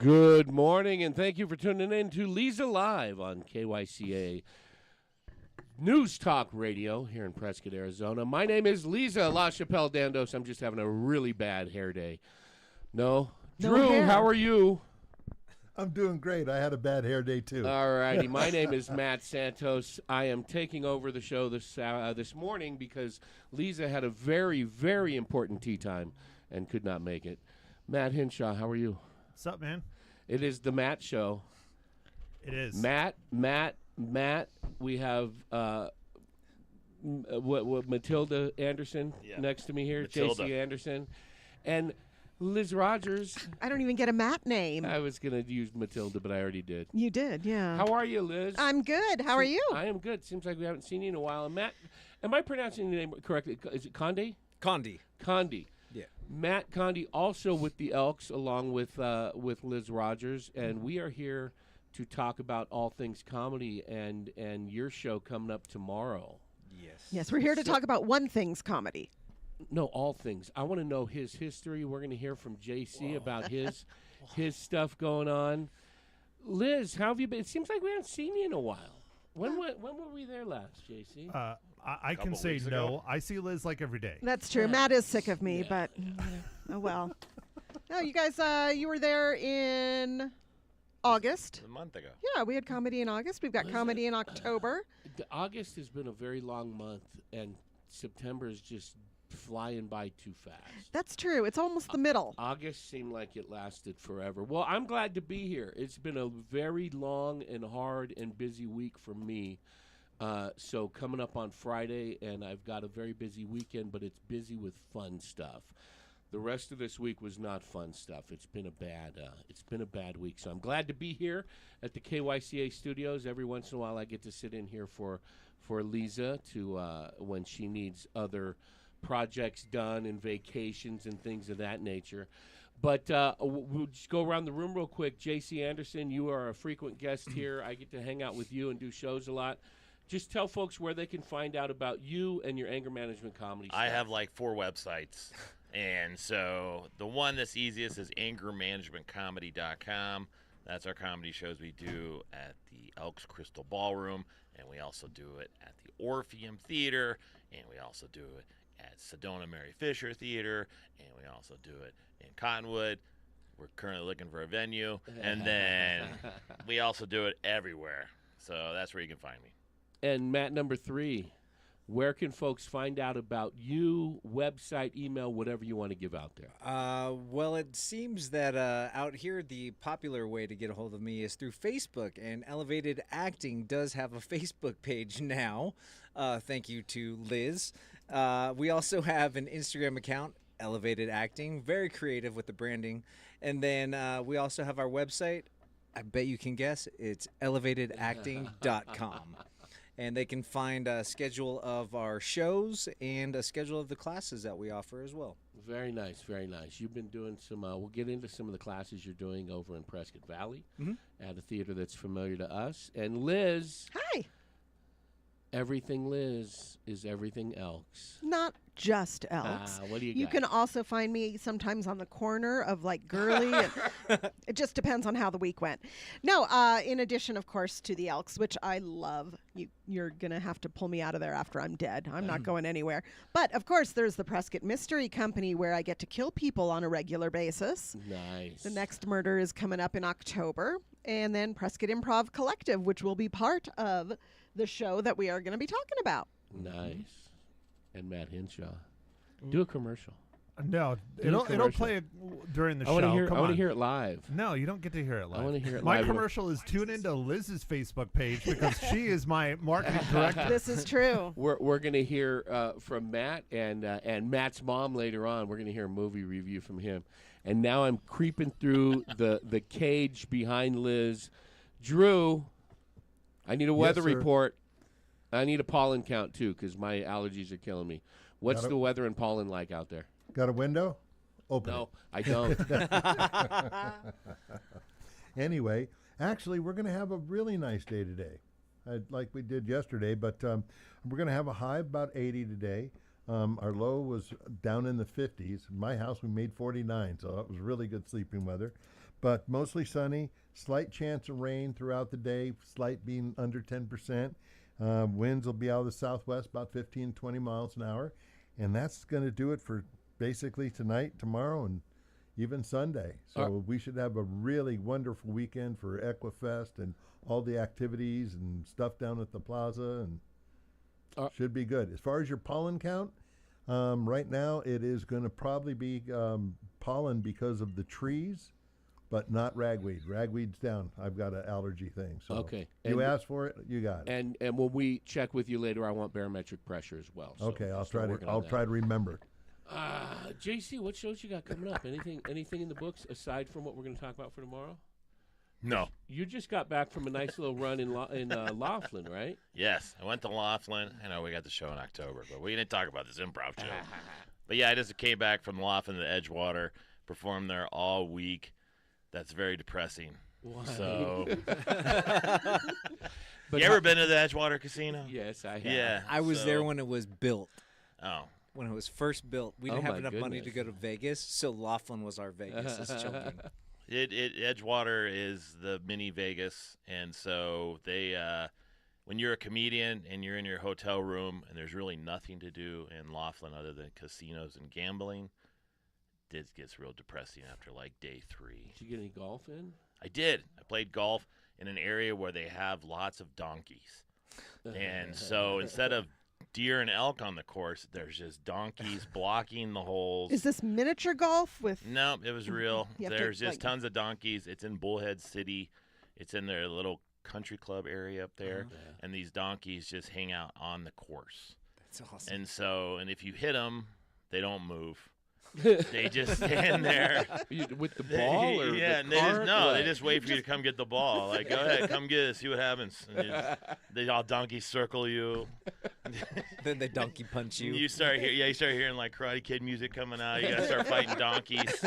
Good morning, and thank you for tuning in to Leza Live on KYCA News Talk Radio here in Prescott, Arizona. My name is Leza La Chapelle Dandos. I'm just having a really bad hair day. No? No Drew, hair. how are you? I'm doing great. I had a bad hair day, too. All righty. My name is Matt Santos. I am taking over the show this morning because Leza had a very, very important tea time and could not make it. Matt Hinshaw, how are you? What's up, man? It is the Matt Show. It is. Matt. We have Matilda Anderson next to me here. J.C. Anderson. And Liz Rogers. I don't even get a Matt name. I was going to use Matilda, but I already did. You did, yeah. How are you, Liz? I'm good. How are you? I am good. Seems like we haven't seen you in a while. And Matt, am I pronouncing your name correctly? Is it Conde? Conde. Yeah. Matt Conde, also with the Elks, along with Liz Rogers, and we are here to talk about all things comedy and your show coming up tomorrow. Yes, we're here to talk about One Thing's comedy. No, all things. I want to know his history. We're going to hear from JC about his stuff going on. Liz, how have you been? It seems like we haven't seen you in a while. When were we there last, JC? I can say no. I see Liz like every day. That's true. Matt is sick of me, but oh well. No, you guys, you were there in August. A month ago. Yeah, we had comedy in August. We've got comedy in October. August has been a very long month, and September is just flying by too fast. That's true. It's almost the middle. August seemed like it lasted forever. Well, I'm glad to be here. It's been a very long and hard and busy week for me. So coming up on Friday, and I've got a very busy weekend, but it's busy with fun stuff. The rest of this week was not fun stuff. It's been a bad week. So I'm glad to be here at the KYCA studios. Every once in a while, I get to sit in here for Leza to when she needs other projects done and vacations and things of that nature. But we'll just go around the room real quick. J.C. Anderson, you are a frequent guest here. I get to hang out with you and do shows a lot. Just tell folks where they can find out about you and your anger management comedy stuff. I have like 4 websites. And so the one that's easiest is angermanagementcomedy.com. That's our comedy shows we do at the Elks Crystal Ballroom. And we also do it at the Orpheum Theater. And we also do it at Sedona Mary Fisher Theater. And we also do it in Cottonwood. We're currently looking for a venue. And then we also do it everywhere. So that's where you can find me. And Matt, number 3, where can folks find out about you, website, email, whatever you want to give out there? Well, it seems that out here the popular way to get a hold of me is through Facebook, and Elevated Acting does have a Facebook page now. Thank you to Liz. We also have an Instagram account, Elevated Acting, very creative with the branding. And then we also have our website. I bet you can guess. It's elevatedacting.com. And they can find a schedule of our shows and a schedule of the classes that we offer as well. Very nice, very nice. You've been doing some, we'll get into some of the classes you're doing over in Prescott Valley at a theater that's familiar to us. And Liz. Hi. Everything Liz is everything Elks. Not just Elks. What do you You got? can also find me sometimes on the corner of like Gurley. It just depends on how the week went. No, in addition, of course, to the Elks, which I love. You're going to have to pull me out of there after I'm dead. I'm not going anywhere. But, of course, there's the Prescott Mystery Company where I get to kill people on a regular basis. Nice. The next murder is coming up in October. And then Prescott Improv Collective, which will be part of the show that we are going to be talking about. Nice. And Matt Hinshaw. Do a commercial. No, Do a it'll commercial. play it during the I show. want to hear. Come I want to on. hear it live. No, you don't get to hear it live. I want to hear it My live. commercial is tune into Liz's Facebook page because she is my marketing director. This is true. We're going to hear from Matt and Matt's mom later on. We're going to hear a movie review from him. And now I'm creeping through the cage behind Liz. Drew, I need a weather sir. report. I need a pollen count too because my allergies are killing me. What's the weather and pollen like out there? Got a window? Open No, I don't. Anyway, actually, we're going to have a really nice day today, like we did yesterday, but we're going to have a high of about 80 today. Our low was down in the 50s. In my house, we made 49, so that was really good sleeping weather. but mostly sunny. Slight chance of rain throughout the day, slight being under 10%. Winds will be out of the southwest about 15, 20 miles an hour. And that's going to do it for basically tonight, tomorrow, and even Sunday. So we should have a really wonderful weekend for Equifest and all the activities and stuff down at the plaza, and should be good. As far as your pollen count, right now it is going to probably be pollen because of the trees, but not ragweed. Ragweed's down. I've got an allergy thing. So Okay. you asked for it, you got it. And when we check with you later, I want barometric pressure as well. So Okay, I'll start try working to. on I'll that. try to remember. JC, what shows you got coming up? Anything in the books aside from what we're going to talk about for tomorrow? No. You just got back from a nice little run in Laughlin, right? Yes, I went to Laughlin. I know we got the show in October, but we didn't talk about this improv show. But yeah, I just came back from Laughlin to Edgewater, performed there all week. That's very depressing. Why? So, But you ever been to the Edgewater Casino? Yes, I have. Yeah. I was there so- when it was built. Oh. When it was first built, we Oh didn't have my enough money to goodness. go to Vegas, so Laughlin was our Vegas as children. Edgewater is the mini Vegas, and so they, when you're a comedian and you're in your hotel room and there's really nothing to do in Laughlin other than casinos and gambling, it gets real depressing after like day 3. Did you get any golf in? I did. I played golf in an area where they have lots of donkeys, and so instead of deer and elk on the course, there's just donkeys blocking the holes. Is this miniature golf with? No, it was real. You have to, There's just like- tons of donkeys. It's in Bullhead City. It's in their little country club area up there. And these donkeys just hang out on the course. That's awesome. And if you hit them, they don't move. They just stand there. With the ball or yeah, the and they just cart? they just wait for you to come get the ball. Like, go ahead, come get it, see what happens. And they all donkeys circle you. Then they donkey punch you. You start hearing like Karate Kid music coming out. You gotta start fighting donkeys.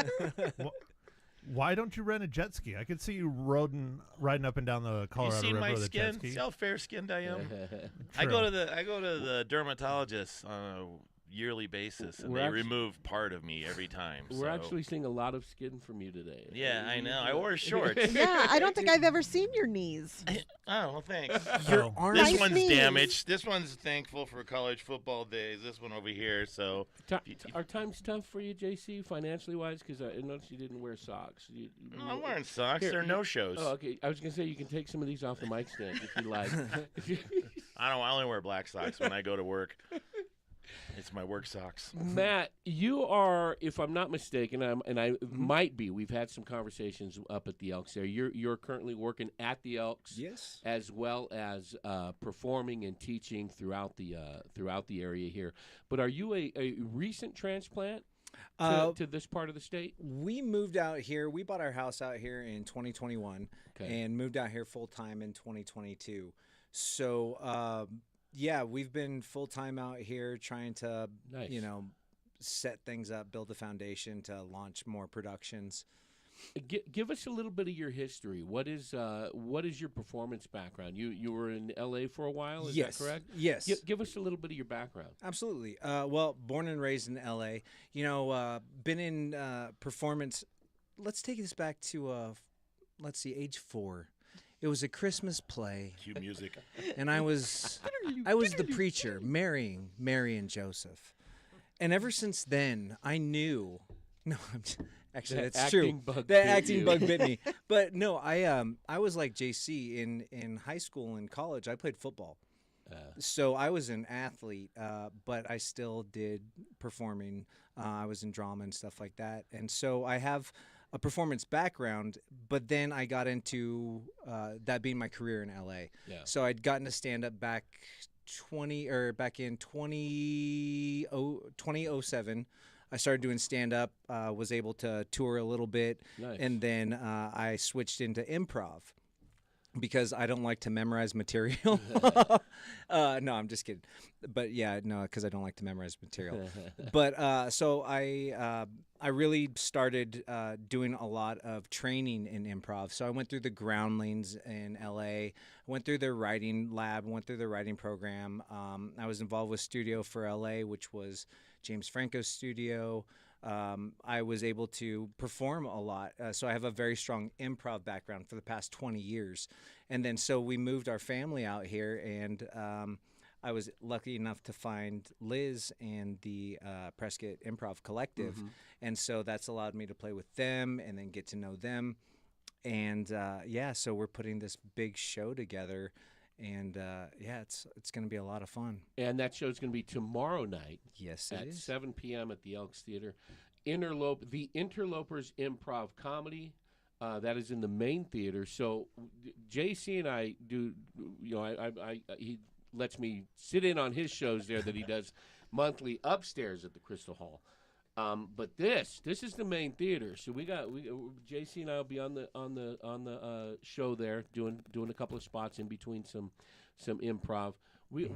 Why don't you rent a jet ski? I could see you riding up and down the You Colorado see River my with a jet skin? ski. See how fair skinned I am? I True. go to the dermatologist on a yearly basis, and We're they actu- remove part of me every time. We're so- actually seeing a lot of skin from you today. Yeah, I know. I wore shorts. Yeah, I don't think I've ever seen your knees. Oh, well, thanks. Your Oh. arms. This Nice one's knees. damaged. This one's thankful for college football days. This one over here, so Are times tough for you, JC, financially wise? Because I noticed you didn't wear socks. no, I'm wearing socks. Here, They're you- no shows. Oh, okay. I was gonna say you can take some of these off the mic stand if you like. I only wear black socks when I go to work. It's my work socks. Matt, you are, if I'm not mistaken, and I might be. We've had some conversations up at the Elks there. You're currently working at the Elks, Yes. as well as performing and teaching throughout the area here. But are you a recent transplant to this part of the state? We moved out here. We bought our house out here in 2021 Okay. and moved out here full time in 2022. So, yeah, we've been full time out here trying to, Nice. set things up, build a foundation to launch more productions. Give us a little bit of your history. What is your performance background? You were in L.A. for a while, is Yes. that correct? Yes. Give us a little bit of your background. Absolutely. Well, born and raised in LA. Been in performance. Let's take this back to age 4. It was a Christmas play, Cue music. and I was the preacher marrying Mary and Joseph. And ever since then, I knew. No, actually, The that's true. acting bug The bit acting you. bug bit me. But no, I was like JC in high school and college. I played football. So I was an athlete, but I still did performing. I was in drama and stuff like that. And so I have a performance background, but then I got into that being my career in LA. Yeah. So I'd gotten to stand up back in 2007. I started doing stand up, was able to tour a little bit, Nice. and then I switched into improv. Because I don't like to memorize material. No, I'm just kidding. But yeah, no, because I don't like to memorize material. But so I really started doing a lot of training in improv. So I went through the Groundlings in LA, went through their writing lab, went through their writing program. I was involved with Studio for LA, which was James Franco's studio. I was able to perform a lot. So I have a very strong improv background for the past 20 years. And then so we moved our family out here, and I was lucky enough to find Liz and the Prescott Improv Collective. And so that's allowed me to play with them and then get to know them. And so we're putting this big show together. And it's going to be a lot of fun. And that show's going to be tomorrow night. Yes, at it is. 7 p.m. at the Elks Theater. The Interlopers Improv Comedy. That is in the main theater. So JC and I do. He lets me sit in on his shows there that he does monthly upstairs at the Crystal Hall. But this is the main theater. So we JC and I will be on the show there doing a couple of spots in between some improv. We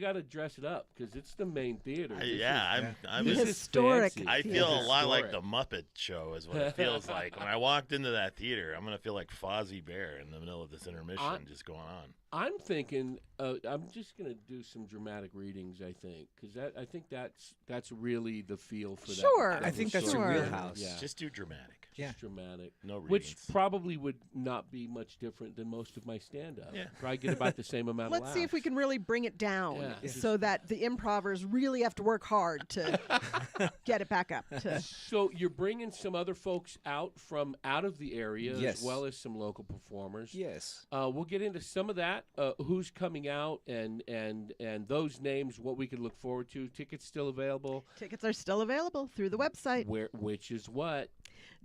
got to dress it up because it's the main theater. I'm this is historic. fancy. I feel a lot like Historic. the Muppet Show is what it feels like. When I walked into that theater, I'm going to feel like Fozzie Bear in the middle of this intermission just going on. I'm thinking I'm just going to do some dramatic readings, I think, because I think that's really the feel for that. Sure. type I of think that's story. your wheelhouse. Yeah, Just do dramatic. Yeah. dramatic. No readings. Which probably would not be much different than most of my stand-up. Yeah. Probably get about the same amount of Let's laughs. see if we can really bring it down Yeah. so that the improvers really have to work hard to get it back up. So you're bringing some other folks out of the area Yes. as well as some local performers. Yes. We'll get into some of that, who's coming out and those names, what we can look forward to. Tickets still available. Tickets are still available through the website, Which is what?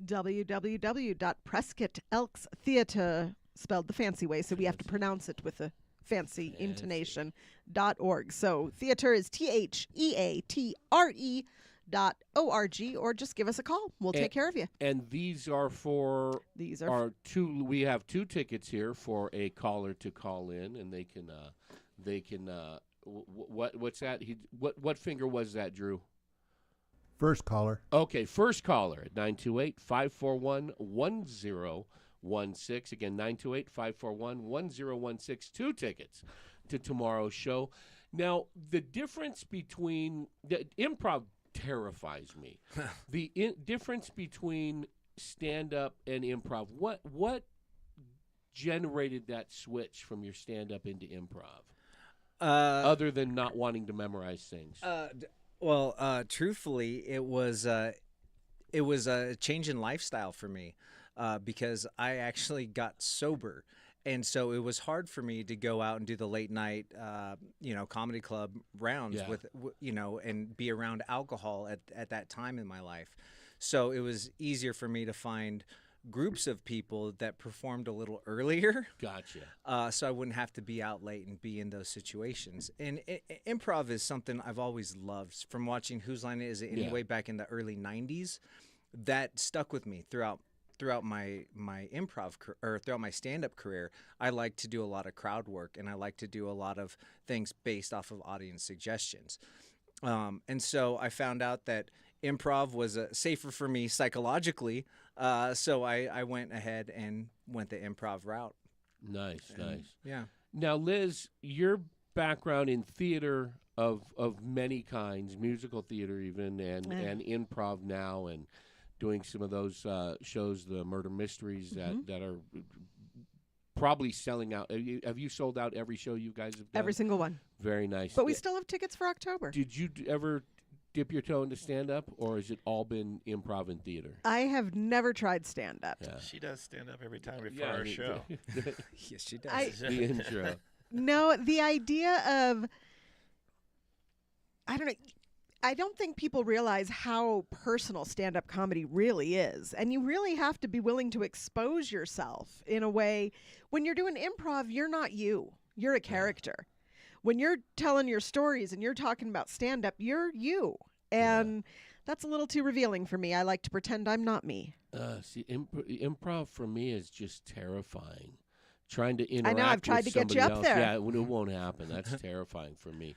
www.prescottelkstheater, spelled the fancy way, so we have to pronounce it with a fancy intonation.org. So theater is THEATRE.org, or just give us a call. We'll take care of you. And these are for These are two. We have 2 tickets here for a caller to call in, and they can what's that? What finger was that, Drew? First caller. Okay, first caller at 928-541-1016. Again, 928-541-1016. 2 tickets to tomorrow's show. Now, the difference between the improv terrifies me. The difference between stand-up and improv. What generated that switch from your stand-up into improv, other than not wanting to memorize things? Truthfully, it was a change in lifestyle for me because I actually got sober. And so it was hard for me to go out and do the late night, comedy club rounds and be around alcohol at that time in my life. So it was easier for me to find groups of people that performed a little earlier. Gotcha. So I wouldn't have to be out late and be in those situations. And improv is something I've always loved from watching Whose Line Is It Anyway back in the early 90s. That stuck with me throughout my improv or throughout my stand-up career. I like to do a lot of crowd work, and I like to do a lot of things based off of audience suggestions. And so I found out that improv was safer for me psychologically, so I went ahead and went the improv route. Nice. Yeah. Now, Liz, your background in theater of many kinds, musical theater even, and improv now, and doing some of those shows, the murder mysteries that are probably selling out. Have you sold out every show you guys have done? every single one. Very nice. But we still have tickets for October. Did you ever dip your toe into stand-up, or has it all been improv and theater? I have never tried stand-up. Yeah. She does stand up every time before our show. Yes, she does. The intro. No, the idea of, I don't know, I don't think people realize how personal stand-up comedy really is. And you really have to be willing to expose yourself in a way. When you're doing improv, you're not you. You're a character. When you're telling your stories and you're talking about stand-up, you're you. And that's a little too revealing for me. I like to pretend I'm not me. See, improv for me is just terrifying. Trying to interact I've tried with to get you somebody up else. there. Yeah, it won't happen. That's terrifying for me.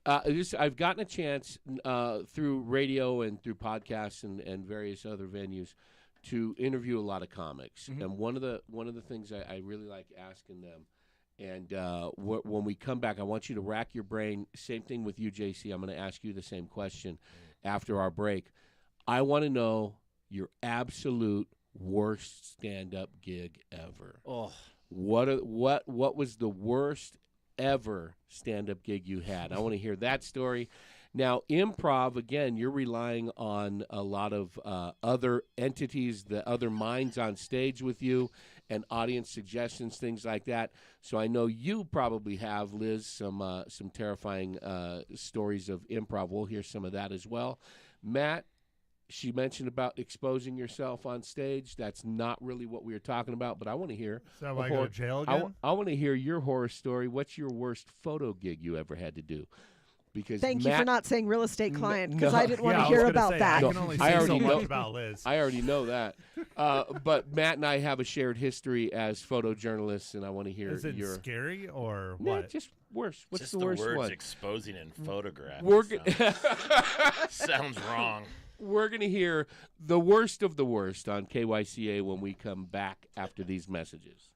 I've gotten a chance through radio and through podcasts and various other venues to interview a lot of comics. And one of the things I really like asking them, and when we come back, I want you to rack your brain. Same thing with you, JC. I'm going to ask you the same question after our break. I want to know your absolute worst stand-up gig ever. Oh, What was the worst ever stand-up gig you had? I want to hear that story. Now, improv, again, you're relying on a lot of other entities, the other minds on stage with you, and audience suggestions, things like that. So I know you probably have, Liz, some terrifying stories of improv. We'll hear some of that as well. Matt, she mentioned about exposing yourself on stage. That's not really what we were talking about, but I want to hear. So I go to jail again? I want to hear your horror story. What's your worst photo gig you ever had to do? Because Thank you for not saying real estate client because no. I didn't want Yeah, to I was hear gonna about say, that. I can only I say so already much know- about Liz. I already know that. But Matt and I have a shared history as photojournalists, and I want to hear Is it your. scary or Nah, what? just worse. What's Just the worst words one? exposing and photographing. We're Sounds wrong. We're going to hear the worst of the worst on KYCA when we come back after these messages.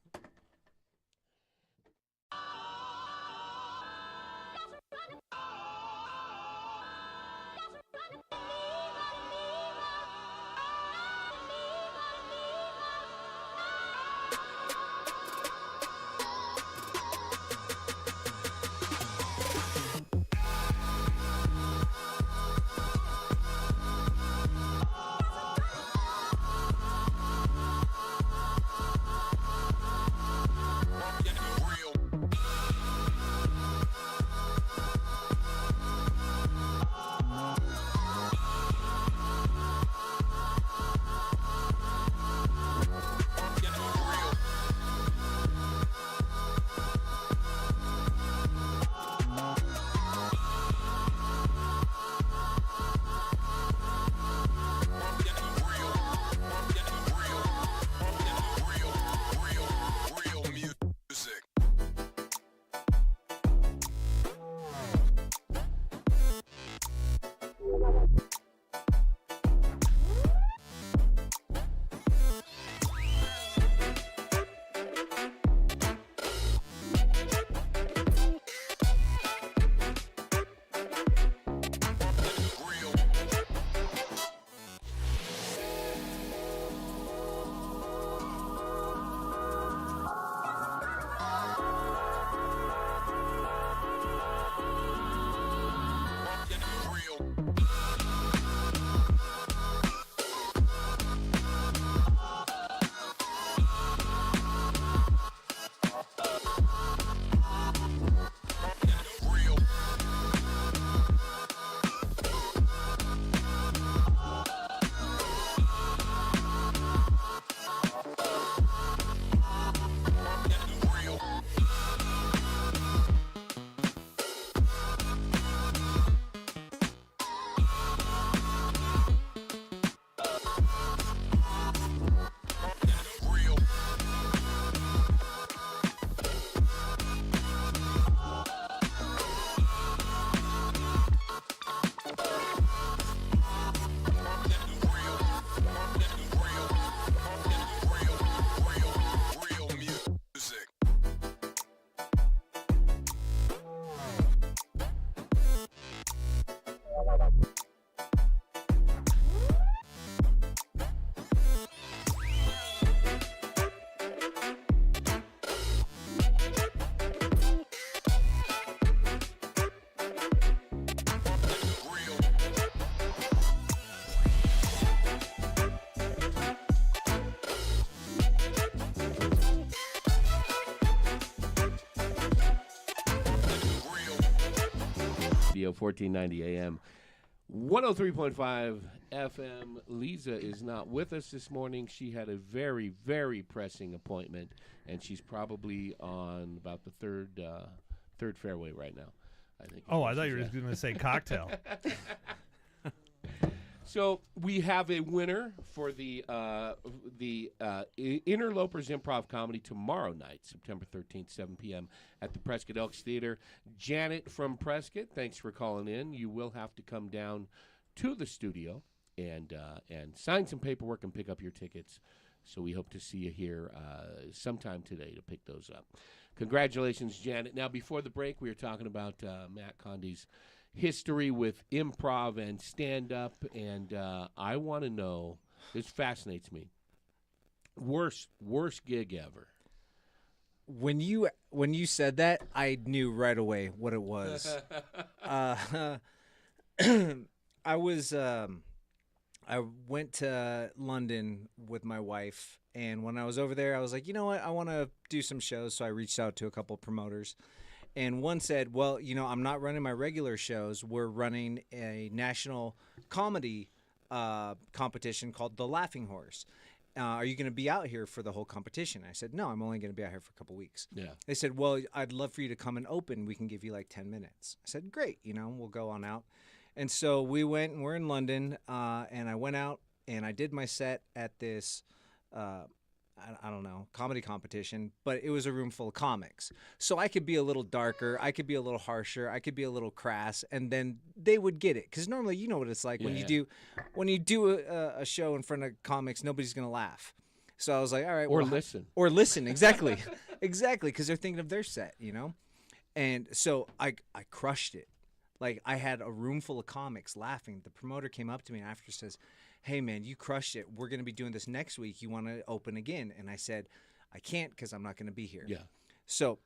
Radio 1490 AM, 103.5 FM. Leza is not with us this morning. She had a very, very pressing appointment, and she's probably on about the third fairway right now, I think. Oh, I thought you were going to say cocktail. So we have a winner for the Interlopers Improv Comedy tomorrow night, September 13th, 7 p.m. at the Prescott Elks Theater. Janet from Prescott, thanks for calling in. You will have to come down to the studio and sign some paperwork and pick up your tickets. So we hope to see you here sometime today to pick those up. Congratulations, Janet. Now, before the break, we were talking about Matt Condi's history with improv and stand-up, and I want to know. This fascinates me. Worst gig ever. When you said that, I knew right away what it was. I was I went to London with my wife, and when I was over there, I was like, you know what, I want to do some shows. So I reached out to a couple promoters, and one said, well, you know, I'm not running my regular shows. We're running a national comedy competition called The Laughing Horse. Are you going to be out here for the whole competition? I said, no, I'm only going to be out here for a couple weeks. Yeah. They said, well, I'd love for you to come and open. We can give you like 10 minutes. I said, great, you know, we'll go on out. And so we went, and we're in London, and I went out and I did my set at this, I don't know, comedy competition, but it was a room full of comics. So I could be a little darker, I could be a little harsher, I could be a little crass, and then they would get it. Because normally, you know what it's like when you do a show in front of comics, nobody's going to laugh. So I was like, all right. Or listen. Or listen, exactly. Exactly, because they're thinking of their set, you know? And so I crushed it. Like, I had a room full of comics laughing. The promoter came up to me after, says, hey, man, you crushed it. We're going to be doing this next week. You want to open again? And I said, I can't because I'm not going to be here. Yeah. So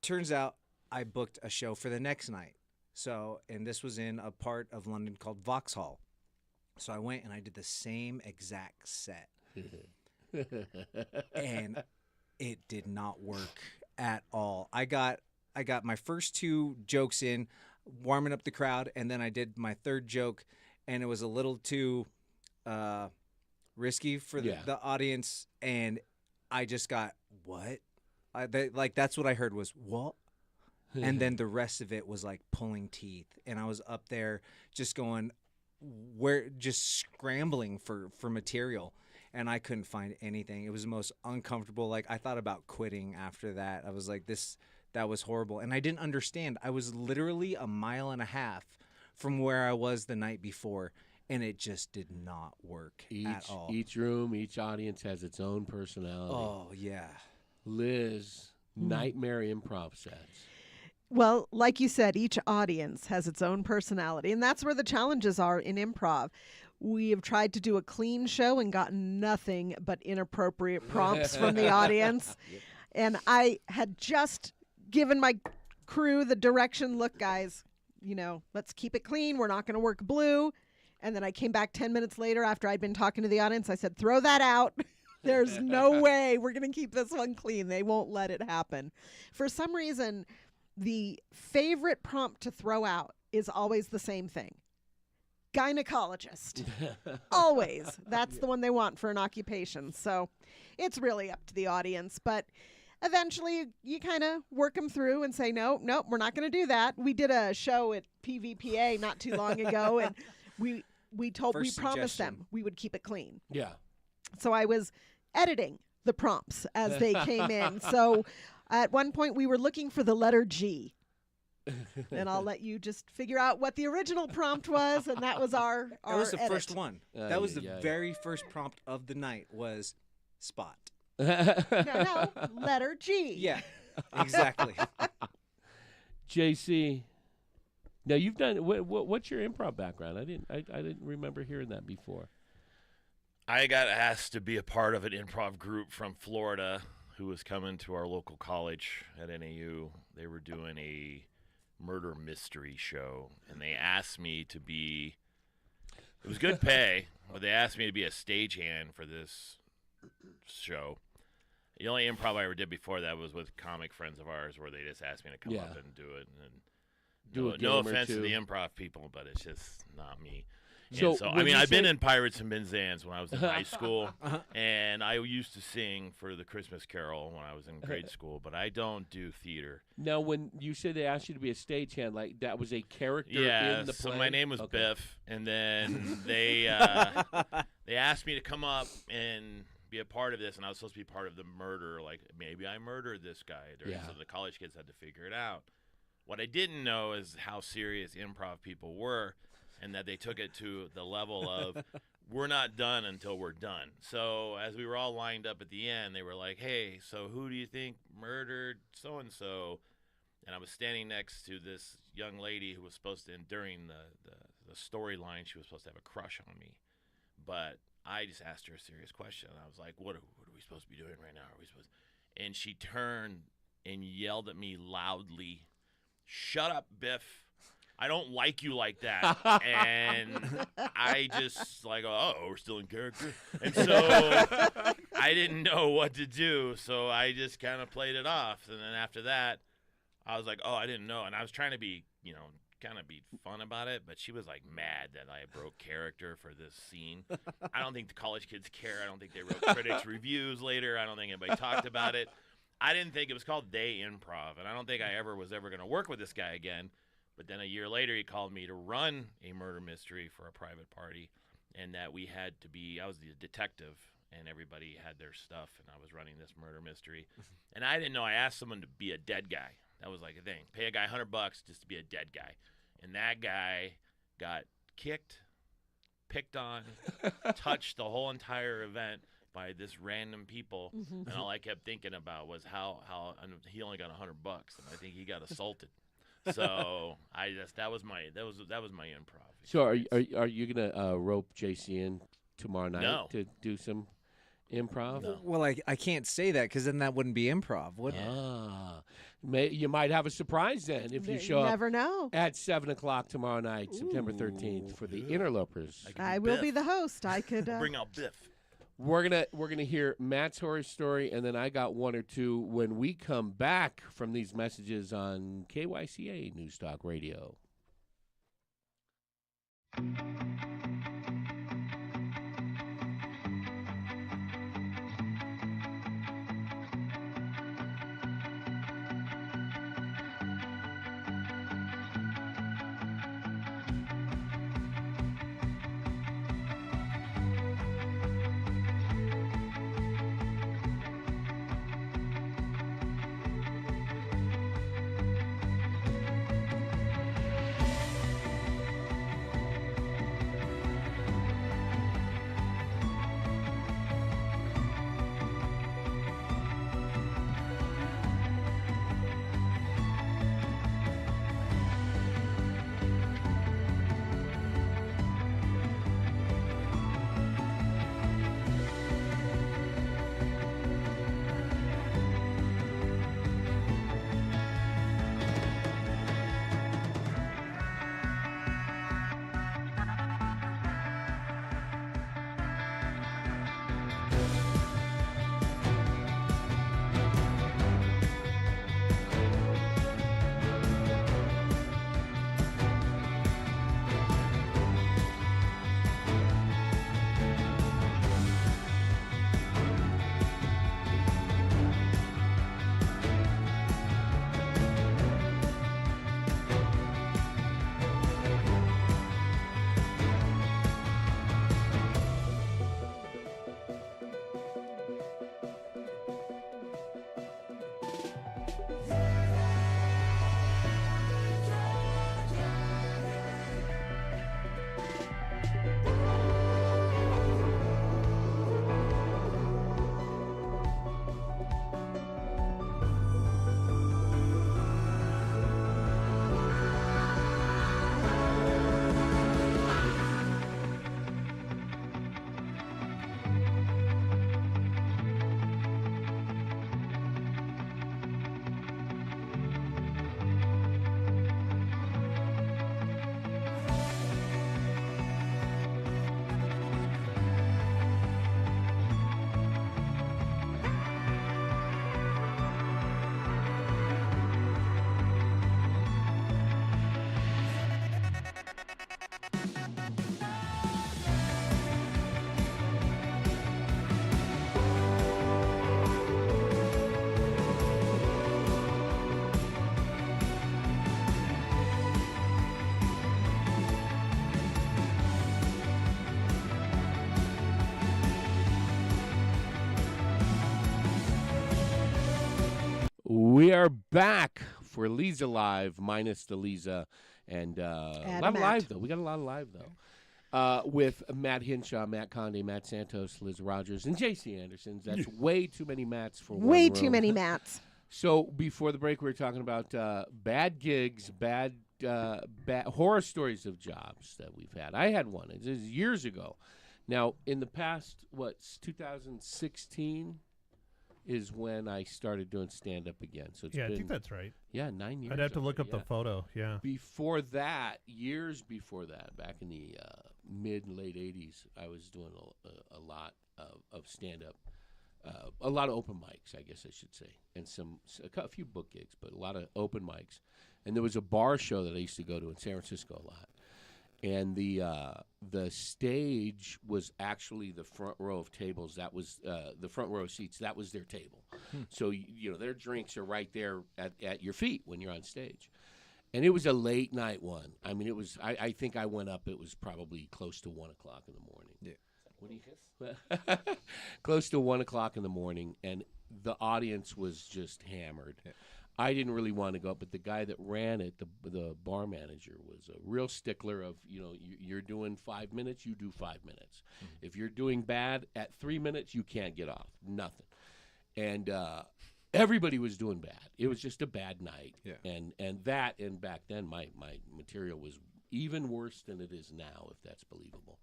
turns out I booked a show for the next night. So, and this was in a part of London called Vauxhall. So I went and I did the same exact set. And it did not work at all. I got my first two jokes in, warming up the crowd, and then I did my third joke, and it was a little too risky for the audience, and I just got, what? That's what I heard was, what? And then the rest of it was like pulling teeth, and I was up there just going, just scrambling for material, and I couldn't find anything. It was the most uncomfortable. Like, I thought about quitting after that. I was like, that was horrible. And I didn't understand. I was literally a mile and a half from where I was the night before, and it just did not work at all. Each room, each audience has its own personality. Oh, yeah. Liz, nightmare improv sets. Well, like you said, each audience has its own personality, and that's where the challenges are in improv. We have tried to do a clean show and gotten nothing but inappropriate prompts from the audience. Yep. And I had just given my crew the direction, look, guys, you know, let's keep it clean. We're not going to work blue. And then I came back 10 minutes later after I'd been talking to the audience. I said, throw that out. There's no way we're going to keep this one clean. They won't let it happen. For some reason, the favorite prompt to throw out is always the same thing. Gynecologist. Always. That's the one they want for an occupation. So it's really up to the audience. But eventually you kind of work them through and say, no, we're not going to do that. We did a show at PVPA not too long ago, and we promised them we would keep it clean. Yeah. So I was editing the prompts as they came in. So at one point we were looking for the letter G. And I'll let you just figure out what the original prompt was, and that was our That was the edit. first one. That was the very first prompt of the night was spot. No, letter G. Yeah, exactly. JC, now you've done what's your improv background? I didn't remember hearing that before. I got asked to be a part of an improv group from Florida who was coming to our local college at NAU. They were doing a murder mystery show, and they asked me to be, it was good pay, but they asked me to be a stagehand for this show. The only improv I ever did before that was with comic friends of ours, where they just asked me to come up and do it. And no offense to the improv people, but it's just not me. So I mean, I've been in Pirates and Benzans when I was in high school, and I used to sing for the Christmas Carol when I was in grade school, but I don't do theater. Now, when you said they asked you to be a stagehand, like that was a character in the play? So my name was Biff, and then they asked me to come up and be a part of this, and I was supposed to be part of the murder. Like, maybe I murdered this guy. So the college kids had to figure it out. What I didn't know is how serious improv people were, and that they took it to the level of, we're not done until we're done. So as we were all lined up at the end, they were like, hey, so who do you think murdered so-and-so? and I was standing next to this young lady who was supposed to, and during the storyline, she was supposed to have a crush on me. But I just asked her a serious question. I was like, what are we supposed to be doing right now? Are we supposed to? And she turned and yelled at me loudly, "Shut up, Biff. I don't like you like that." And I just like, oh, we're still in character. And so I didn't know what to do. So I just kind of played it off. And then after that, I was like, oh, I didn't know. And I was trying to be, kind of be fun about it. But she was like mad that I broke character for this scene. I don't think the college kids care. I don't think they wrote critics' reviews later. I don't think anybody talked about it. I didn't think it was called Day Improv. And I don't think I was ever going to work with this guy again. But then a year later, he called me to run a murder mystery for a private party, and that I was the detective, and everybody had their stuff, and I was running this murder mystery. And I didn't know, I asked someone to be a dead guy. That was like a thing. Pay a guy $100 just to be a dead guy. And that guy got kicked, picked on, touched the whole entire event by this random people. And all I kept thinking about was how he only got $100, and I think he got assaulted. So that was my improv. So are you gonna rope JC in tomorrow night to do some improv? No. Well, I can't say that because then that wouldn't be improv, would it? You might have a surprise then if you show up never know. at 7:00 tomorrow night, September 13th, for the Interlopers. I will be the host. I could Bring out Biff. We're gonna hear Matt's horror story, and then I got one or two when we come back from these messages on KYCA News Talk Radio. We are back for Leza Live, minus the Leza, and a lot of Matt. live though. We got a lot of live though, with Matt Hinshaw, Matt Conde, Matt Santos, Liz Rogers, and J.C. Anderson. That's way too many Matts for one Way room. too many Matts. So before the break, we were talking about bad gigs, bad horror stories of jobs that we've had. I had one. It was years ago. Now, in the past, 2016 is when I started doing stand-up again. So it's Yeah, been, I think that's right. 9 years. I'd have to look up already, the photo. Yeah. Before that, years before that, back in the mid and late 80s, I was doing a lot of stand-up. A lot of open mics, I guess I should say, and a few book gigs, but a lot of open mics. And there was a bar show that I used to go to in San Francisco a lot. And the stage was actually the front row of tables. That was the front row of seats. That was their table. So their drinks are right there at your feet when you're on stage. And it was a late night one. I mean, it was. I think I went up. It was probably close to 1 o'clock in the morning. Yeah. What do you guess? Close to 1 o'clock in the morning, and the audience was just hammered. Yeah. I didn't really want to go, but the guy that ran it, the bar manager, was a real stickler of, you're doing 5 minutes, you do 5 minutes. Mm-hmm. If you're doing bad at 3 minutes, you can't get off. Nothing. And everybody was doing bad. It was just a bad night. Yeah. And back then, my material was even worse than it is now, if that's believable.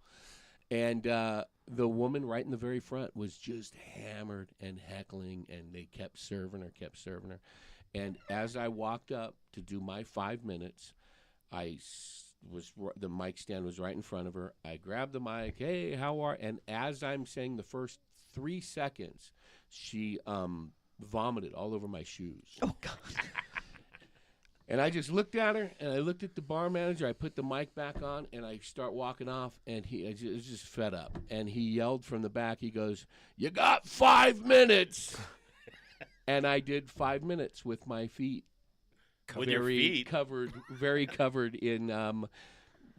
And the woman right in the very front was just hammered and heckling, and they kept serving her. And as I walked up to do my 5 minutes, the mic stand was right in front of her. I grabbed the mic. Hey, how are? And as I'm saying the first 3 seconds, she vomited all over my shoes. Oh God. And I just looked at her, and I looked at the bar manager. I put the mic back on, and I start walking off, and I was just fed up. And he yelled from the back. He goes, "You got 5 minutes." And I did 5 minutes with my feet. With your feet? Very covered in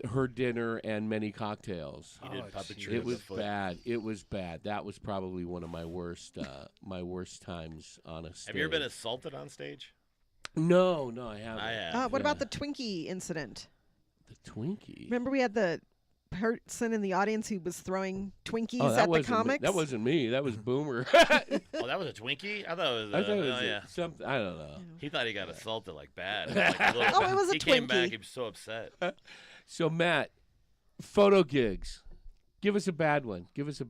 her dinner and many cocktails. He did puppetry. It was bad. It was bad. That was probably one of my worst times on a stage. Have you ever been assaulted on stage? No, I haven't. I have. What about the Twinkie incident? The Twinkie? Remember we had the person in the audience who was throwing Twinkies that at the comics? That wasn't me. That was Boomer. Oh, that was a Twinkie? I thought it was. I thought it was something. I don't know. He thought he got assaulted like bad. Like a little, it was a he Twinkie. came back. He was so upset. So Matt, photo gigs. Give us a bad one. Because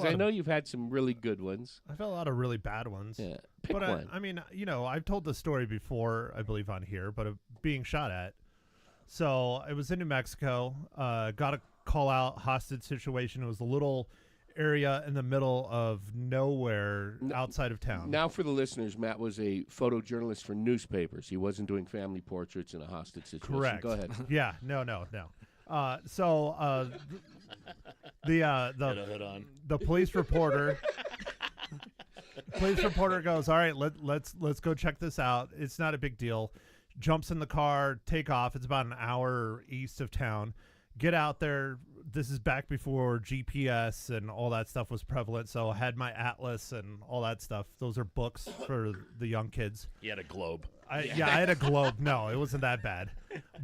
I know you've had some really good ones. I've had a lot of really bad ones. Yeah, pick but one. I mean, I've told the story before, I believe, on here, but of being shot at. So I was in New Mexico, got a call out hostage situation. It was a little area in the middle of nowhere outside of town. Now, for the listeners, Matt was a photojournalist for newspapers. He wasn't doing family portraits in a hostage situation. Correct. Go ahead. Yeah. No. The police reporter. Police reporter goes, "All right, let's go check this out. It's not a big deal." Jumps in the car, take off. It's about an hour east of town. Get out there. This is back before GPS and all that stuff was prevalent. So I had my atlas and all that stuff. Those are books for the young kids. He had a globe. I had a globe. No, it wasn't that bad.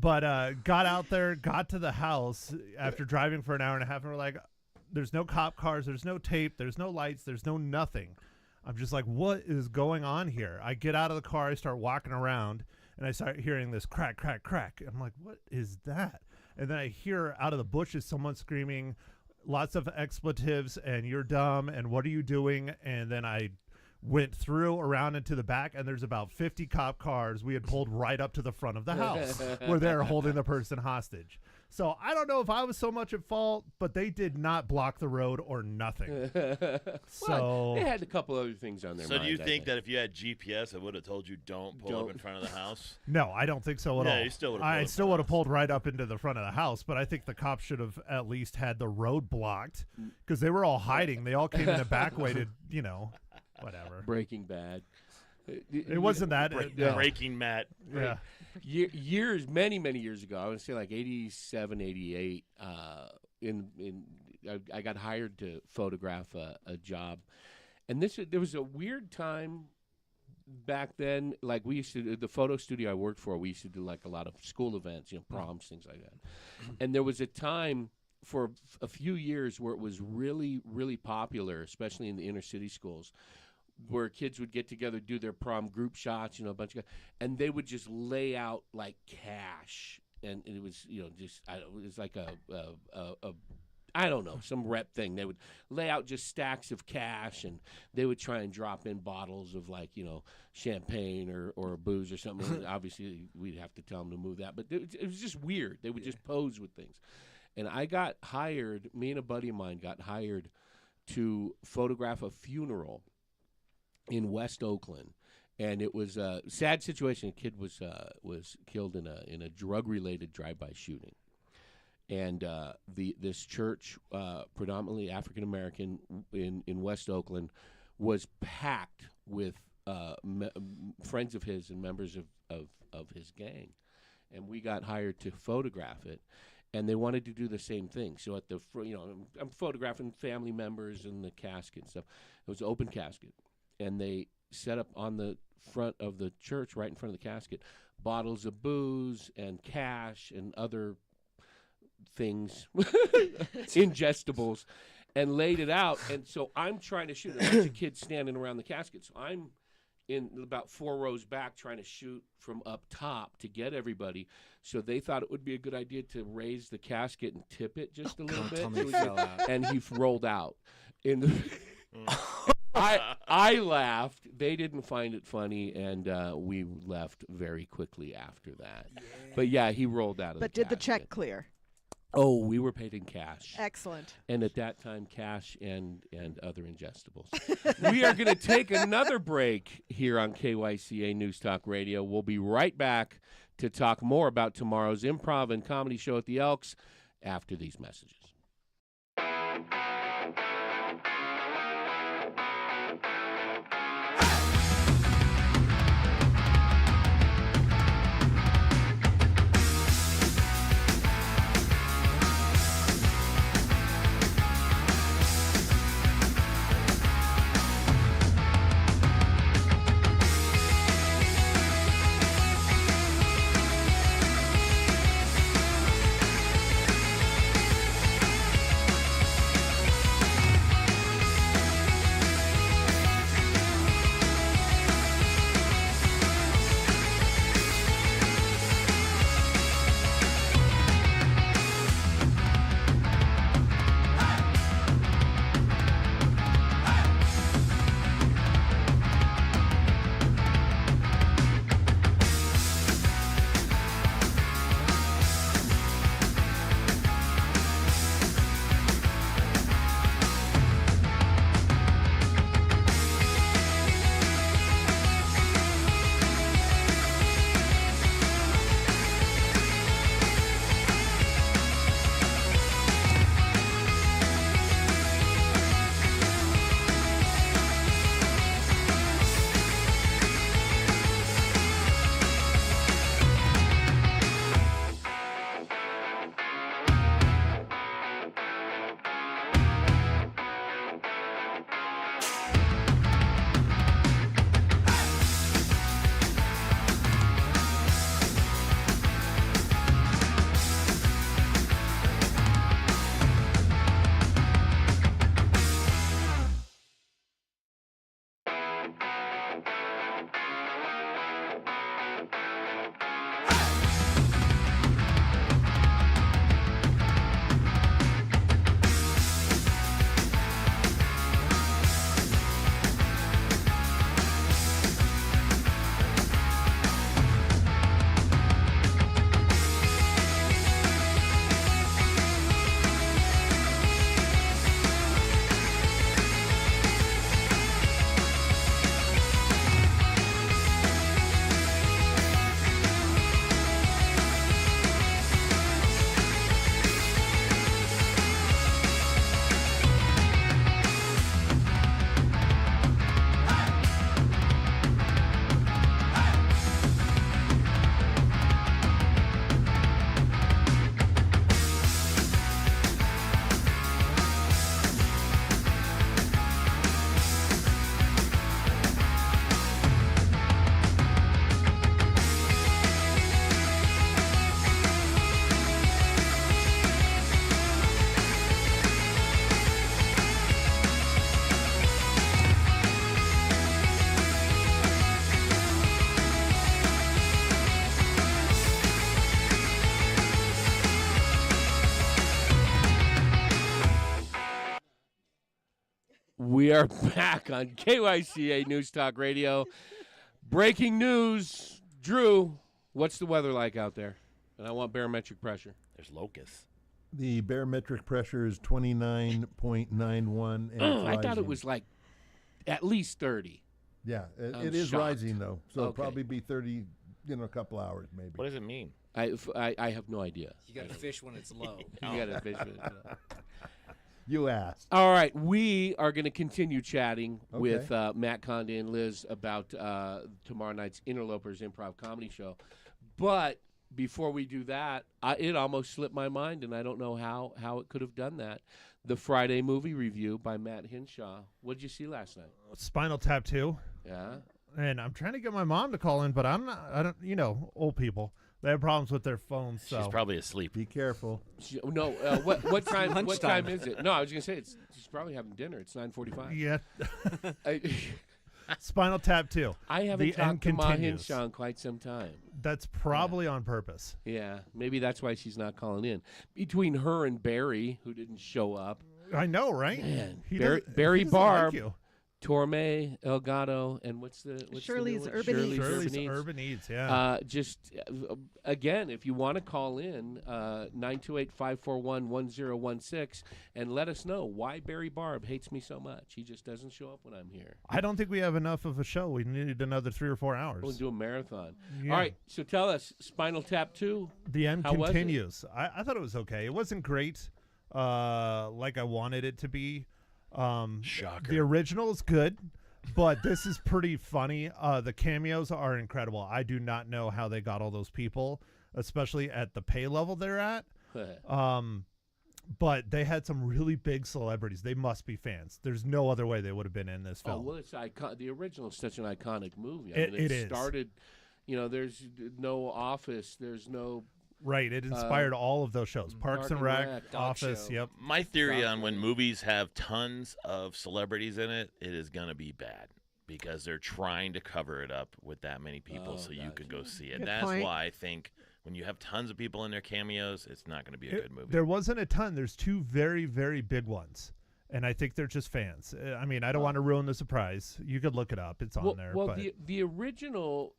But got out there, got to the house after driving for an hour and a half, and we're like, there's no cop cars, there's no tape, there's no lights, there's no nothing. I'm just like, what is going on here? I get out of the car, I start walking around, and I start hearing this crack, crack, crack. I'm like, what is that? And then I hear out of the bushes someone screaming lots of expletives and "you're dumb" and "what are you doing?" And then I went through around into the back, and there's about 50 cop cars we had pulled right up to the front of the house where they're holding the person hostage. So I don't know if I was so much at fault, but they did not block the road or nothing. Well, they had a couple other things on their mind. So do you think that if you had GPS, it would have told you don't pull up in front of the house? No, I don't think so at all. You still would have I still would have pulled right up into the front of the house, but I think the cops should have at least had the road blocked because they were all hiding. They all came in the back way to, whatever. Breaking Bad. It wasn't that. Breaking Matt. Yeah. Many years ago, I would say like 87, 88, I got hired to photograph a job. And there was a weird time back then. Like we used to do, the photo studio I worked for, we used to do like a lot of school events, proms, things like that. And there was a time for a few years where it was really, really popular, especially in the inner city schools, where kids would get together, do their prom group shots, a bunch of guys, and they would just lay out like cash, and it was just it was like a I don't know, some rep thing. They would lay out just stacks of cash, and they would try and drop in bottles of champagne or booze or something. And obviously, we'd have to tell them to move that, but it was just weird. They would just pose with things. And I got hired, me and a buddy of mine got hired to photograph a funeral in West Oakland. And it was a sad situation. A kid was killed in a drug-related drive-by shooting. And this church, predominantly African American in West Oakland, was packed with friends of his and members of his gang, and we got hired to photograph it. And they wanted to do the same thing. So at the I'm photographing family members and the casket and stuff. It was an open casket, and they set up on the front of the church, right in front of the casket, bottles of booze and cash and other things, ingestibles, and laid it out. And so I'm trying to shoot. There's a bunch of kids standing around the casket. So I'm in about 4 rows back trying to shoot from up top to get everybody. So they thought it would be a good idea to raise the casket and tip it just a little bit. Tell me it fell out. And he rolled out. I laughed. They didn't find it funny, and we left very quickly after that. Yeah. But yeah, he rolled out of But the did the check casket. clear? Oh, we were paid in cash. Excellent. And at that time, cash and other ingestibles. We are going to take another break here on KYCA News Talk Radio. We'll be right back to talk more about tomorrow's improv and comedy show at the Elks after these messages. We are back on KYCA News Talk Radio. Breaking news. Drew, what's the weather like out there? And I want barometric pressure. There's locusts. The barometric pressure is 29.91. And it's I thought it rising. was like at least 30. Yeah, I'm it is shocked. rising, though. So it'll Okay. probably be 30, a couple hours maybe. What does it mean? I have no idea. You got to fish when it's low. You got to fish it. You asked. All right, we are going to continue chatting Okay. with Matt Conde and Liz about tomorrow night's Interlopers Improv Comedy Show. But before we do that, it almost slipped my mind, and I don't know how it could have done that. The Friday movie review by Matt Hinshaw. What did you see last night? Spinal Tap 2. Yeah. And I'm trying to get my mom to call in, but I don't, old people. They have problems with their phones, so. She's probably asleep. Be careful. No, what time? What Lunchtime. time is it? No, I was going to say she's probably having dinner. It's 9:45. Yeah. Spinal Tap 2. I haven't The talked end to Ma continues. Hinshaw in quite some time. That's probably on purpose. Yeah, maybe that's why she's not calling in. Between her and Barry, who didn't show up, I know, right? Man, He Barry- doesn't- Barry he doesn't Barb. Like you. Torme, Elgato, and what's Shirley's the new one? Urban Eats. Shirley's Eats. Urban Eats, yeah. Again, if you want to call in, 928-541-1016, and let us know why Barry Barb hates me so much. He just doesn't show up when I'm here. I don't think we have enough of a show. We need another 3 or 4 hours. We'll do a marathon. Yeah. All right, so tell us, Spinal Tap 2? The end How was it? continues. I thought it was okay. It wasn't great like I wanted it to be. Shocker. The original is good, but this is pretty funny. The cameos are incredible. I do not know how they got all those people, especially at the pay level they're at. But they had some really big celebrities. They must be fans. There's no other way they would have been in this Oh, film. well, it's the original is such an iconic movie. It is. Started, there's no Office, there's no Right. It inspired all of those shows. Parks and Rec, Dog Office, Show. yep. My theory on when movies have tons of celebrities in it, it is going to be bad because they're trying to cover it up with that many people so you could go see it. Good That's point. why I think when you have tons of people in their cameos, it's not going to be a good movie. There wasn't a ton. There's 2 very, very big ones. And I think they're just fans. I mean, I don't want to ruin the surprise. You could look it up. It's on there. Well, but the original,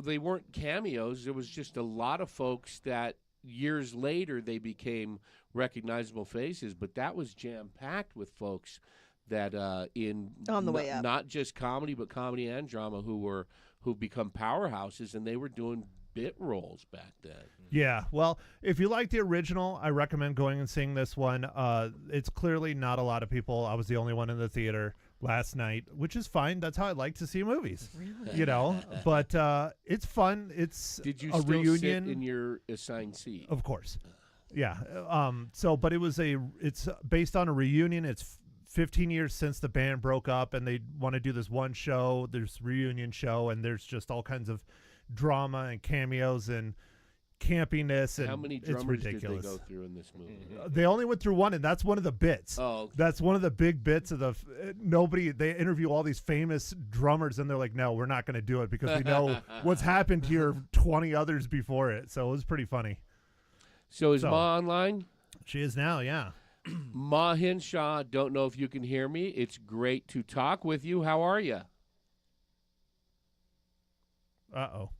they weren't cameos. There was just a lot of folks that years later they became recognizable faces, but that was jam-packed with folks that On the way up. not just comedy, but comedy and drama who've become powerhouses, and they were doing bit roles back then. yeah, well, if you like the original, I recommend going and seeing this one. It's clearly not a lot of people. I was the only one in the theater last night, which is fine. That's how I like to see movies. Really? But it's fun. It's Did you a still reunion. sit in your assigned seat? Of course. Yeah. But it's based on a reunion. It's 15 years since the band broke up, and they want to do this one show. There's reunion show, and there's just all kinds of drama and cameos and campiness, and How many it's drummers did they ridiculous. go through in this movie? They only went through one, and that's one of the bits. Oh, okay. That's one of the big bits of they interview all these famous drummers, and they're like, no, we're not going to do it because we know what's happened to your 20 others before it. So it was pretty funny. So is So- Ma online? She is now, yeah. Ma Hinshaw, don't know if you can hear me. It's great to talk with you. How are you? Uh-oh.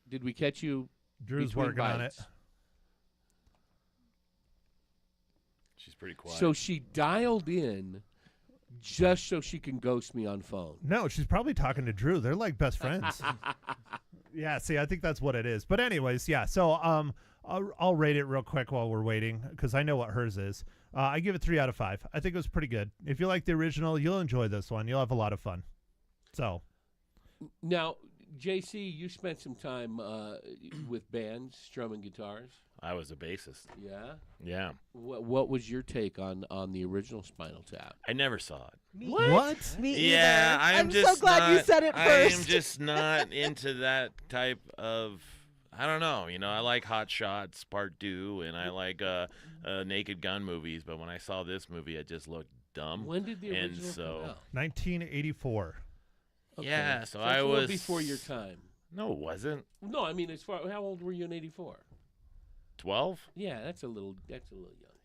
Did we catch you? Drew's between working on it. bites? She's pretty quiet. So she dialed in just so she can ghost me on phone. No, she's probably talking to Drew. They're like best friends. Yeah, see, I think that's what it is. But anyways, yeah. So I'll rate it real quick while we're waiting because I know what hers is. I give it 3 out of 5. I think it was pretty good. If you like the original, you'll enjoy this one. You'll have a lot of fun. So Now, JC, you spent some time with bands, strumming guitars. I was a bassist. Yeah. Yeah. What was your take on the original Spinal Tap? I never saw it. what? Me Yeah, either. I'm just so glad you not- said it I first. am just not into that type of. I don't know. I like Hot Shots Part 2, and I like Naked Gun movies. But when I saw this movie, it just looked dumb. When did the And original so- come out? 1984. Okay. Yeah, so it's I a little was before your time. No, it wasn't. No, I mean, how old were you in '84? 12. Yeah, that's a little young.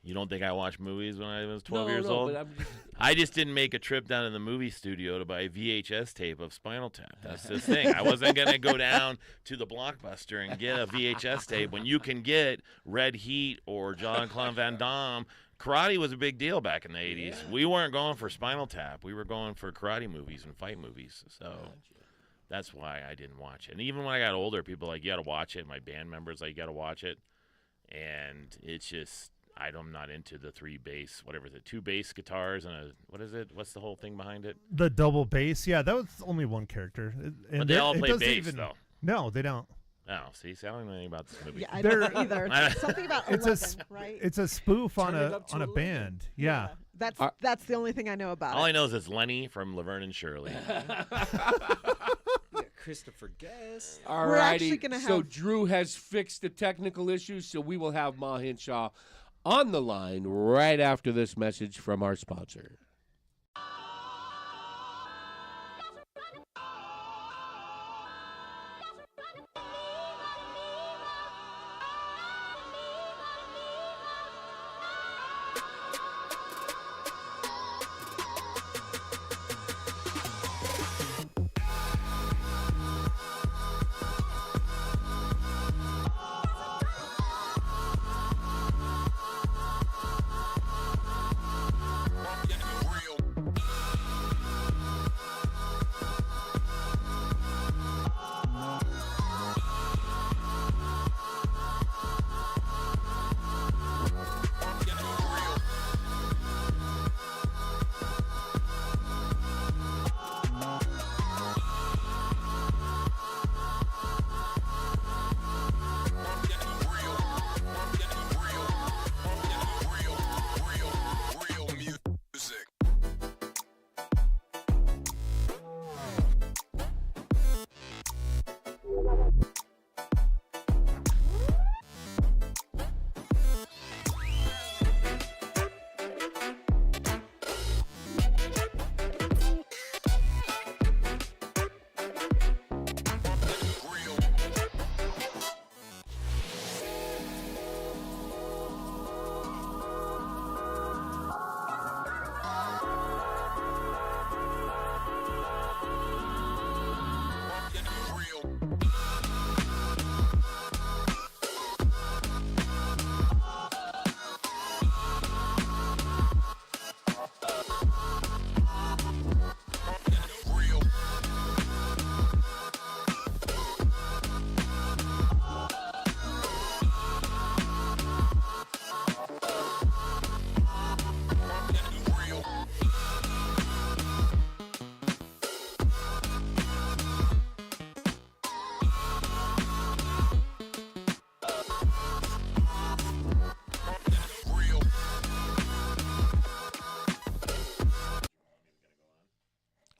You don't think I watched movies when I was 12 years no, old? But I'm just, I just didn't make a trip down to the movie studio to buy a VHS tape of Spinal Tap. That's the thing. I wasn't going to go down to the Blockbuster and get a VHS tape when you can get Red Heat or Jean-Claude Van Damme. Karate was a big deal back in the 80s. Yeah. We weren't going for Spinal Tap. We were going for karate movies and fight movies. So that's why I didn't watch it. And even when I got older, people were like, you got to watch it. My band members like, you got to watch it. And it's just, I'm not into the 2 bass guitars and what is it? What's the whole thing behind it? The double bass. Yeah, that was only one character. But they all play bass, though. No, they don't. Oh, see, I don't know anything about this movie. Yeah, I don't either. I- Something about It's 11, right? It's a spoof on Turn it a up to on a 11. band. Yeah. That's the only thing I know about All it. I know is it's Lenny from Laverne and Shirley. Yeah, Christopher Guest. all We're actually righty. gonna So have- Drew has fixed the technical issues, so we will have Ma Hinshaw on the line right after this message from our sponsor.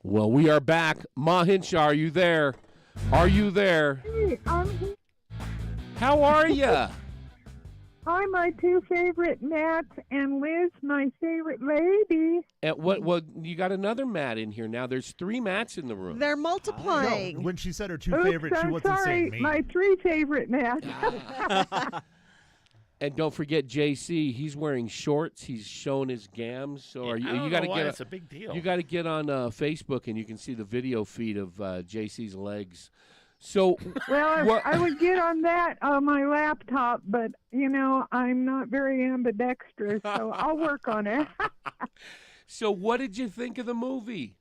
Well, we are back. Ma Hinshaw, are you there? Are you there? Hey, How are you? hi, my two favorite Matt and Liz, my favorite lady. At what? You got another Matt in here now. There's 3 Matts in the room. They're No, multiplying. when she said her two Oops, favorites, she I'm wasn't sorry, saying me. my three favorite Matt. And don't forget JC. He's wearing shorts. He's showing his gams. So are you? I don't You got to know why get. it's a big deal. You got to get on Facebook, and you can see the video feed of JC's legs. So Well, What- I would get on that on my laptop, but I'm not very ambidextrous, so I'll work on it. so what did you think of the movie?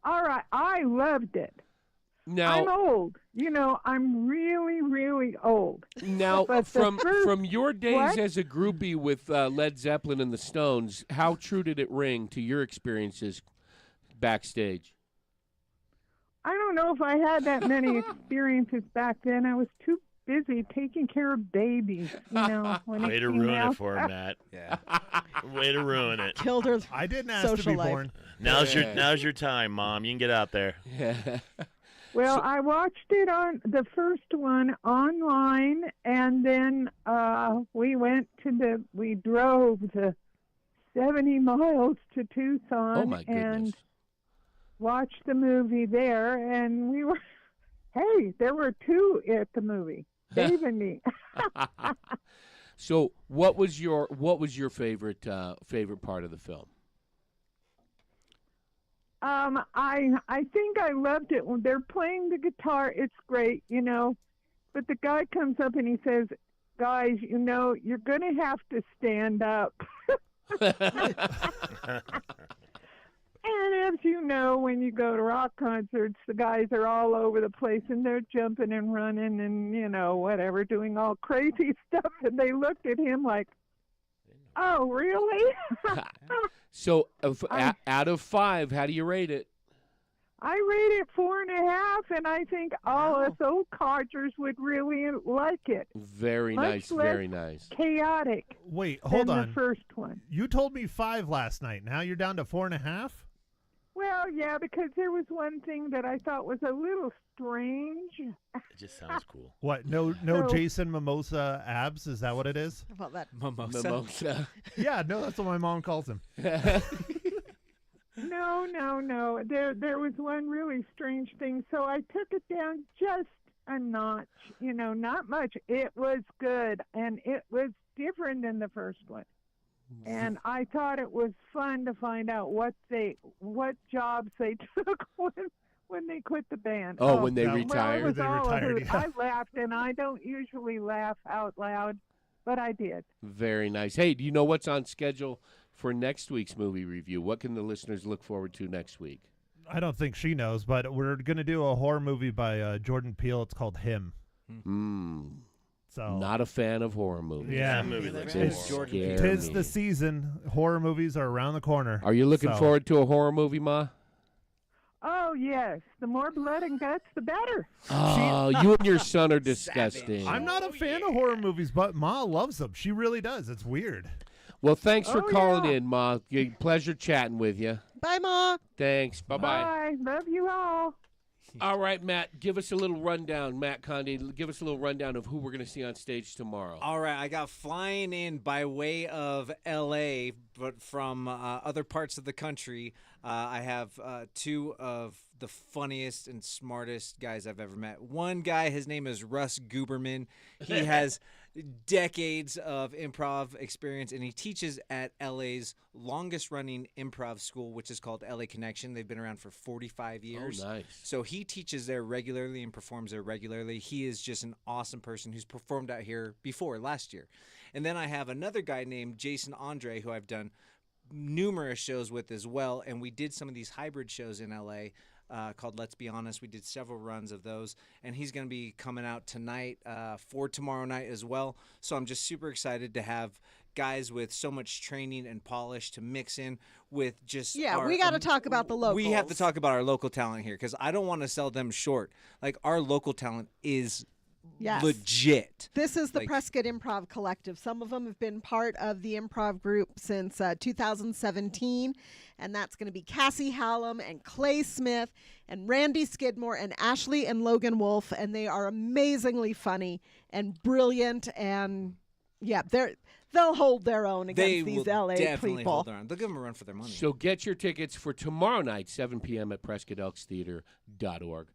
All right, I loved it. Now, I'm old. I'm really, really old. now But the from first- your days what? as a groupie with Led Zeppelin and the Stones, how true did it ring to your experiences backstage? I don't know if I had that many experiences back then. I was too busy taking care of babies, when Way it to came ruin out. it for him, Matt. Yeah. Way to ruin it. Killed her. I didn't ask to Social be life. born. Now's your time, Mom. You can get out there. Well, I watched it on the first one online, and then we drove the 70 miles to Tucson Oh my goodness. and watched the movie there, and there were 2 at the movie, Dave and me. So, what was your favorite part of the film? I think I loved it when they're playing the guitar. It's great, but the guy comes up and he says, "Guys, you're going to have to stand up." And as you know, when you go to rock concerts, the guys are all over the place and they're jumping and running and, whatever, doing all crazy stuff. And they looked at him like, "Oh, really?" So, out of 5, how do you rate it? I rate it 4.5, and I think all us old codgers would really like it. Very Much nice, less very nice. Chaotic. Wait, hold than on. The first one. You told me 5 last night. Now you're down to 4.5? Well, yeah, because there was one thing that I thought was a little strange. It just sounds cool. What? No So- Jason Mimosa abs? Is that what it is? How about that? Mimosa. Mimosa. Yeah, no, that's what my mom calls him. No. There was one really strange thing. So I took it down just a notch. Not much. It was good, and it was different than the first one. And I thought it was fun to find out what jobs they took when they quit the band. Oh, when they Well, retired. Well, it was They all a retired, hoot. yeah. I laughed, and I don't usually laugh out loud, but I did. Very nice. Hey, do you know what's on schedule for next week's movie review? What can the listeners look forward to next week? I don't think she knows, but we're going to do a horror movie by Jordan Peele. It's called Him. So Not a fan of horror movies. Yeah. That movie looks They It's Jordan scare Peele. Tis me. the season. Horror movies are around the corner. Are you looking So- forward to a horror movie, Ma? Oh, yes. The more blood and guts, the better. Oh, you and your son are disgusting. I'm not a fan of horror movies, but Ma loves them. She really does. It's weird. Well, thanks for Oh, calling yeah. in, Ma. Pleasure chatting with you. Bye, Ma. Thanks. Bye-bye. Bye. Love you all. All right, Matt, give us a little rundown. Matt Conde, give us a little rundown of who we're going to see on stage tomorrow. All right, I got flying in by way of L.A., but from other parts of the country. I have 2 of the funniest and smartest guys I've ever met. One guy, his name is Russ Guberman. He has decades of improv experience, and he teaches at LA's longest-running improv school, which is called LA Connection. They've been around for 45 years. Oh, nice. So he teaches there regularly and performs there regularly. He is just an awesome person who's performed out here before last year. And then I have another guy named Jason Andre, who I've done numerous shows with as well. And we did some of these hybrid shows in LA called Let's Be Honest. We did several runs of those. And he's going to be coming out tonight for tomorrow night as well. So I'm just super excited to have guys with so much training and polish to mix in with just We got to talk about the locals. We have to talk about our local talent here because I don't want to sell them short. Like, our local talent is Yes. legit. This is the Like- Prescott Improv Collective. Some of them have been part of the improv group since 2017, and that's going to be Cassie Hallam and Clay Smith and Randy Skidmore and Ashley and Logan Wolf, and they are amazingly funny and brilliant, and they'll hold their own They against these will LA definitely people. hold their own. They'll give them a run for their money. So get your tickets for tomorrow night, 7 p.m. at PrescottElksTheater.org.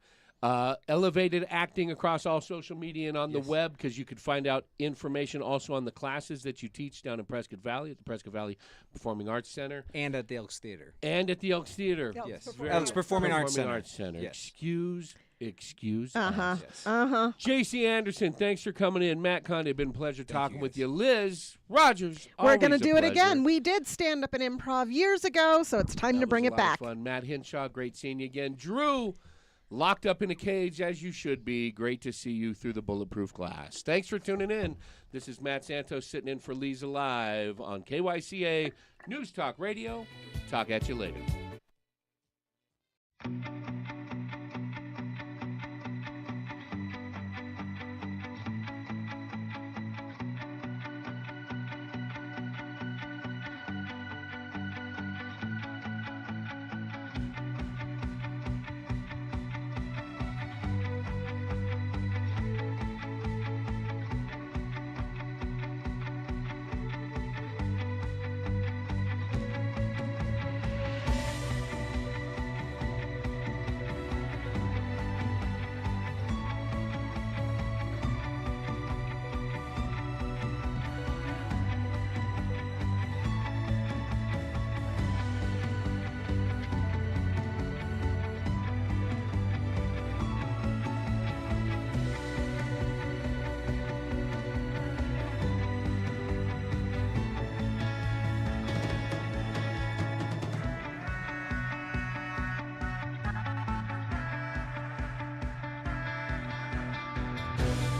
Elevated acting across all social media and on the web, because you could find out information also on the classes that you teach down in Prescott Valley at the Prescott Valley Performing Arts Center And at the Elks Theater. and at the Elks Theater. Yes. Performing Elks Performing Arts Center. Center. Yes. Excuse. Uh-huh. Yes. JC Anderson, thanks for coming in. Matt Conde, been a pleasure talking with you. Liz Rogers, We're going to always a do it pleasure. again. We did stand up in improv years ago, so it's time to That bring was a it lot of back. Fun. Matt Hinshaw, great seeing you again. Drew, locked up in a cage as you should be. Great to see you through the bulletproof glass. Thanks for tuning in. This is Matt Santos sitting in for Leza Live on KYCA News Talk Radio. Talk at you later.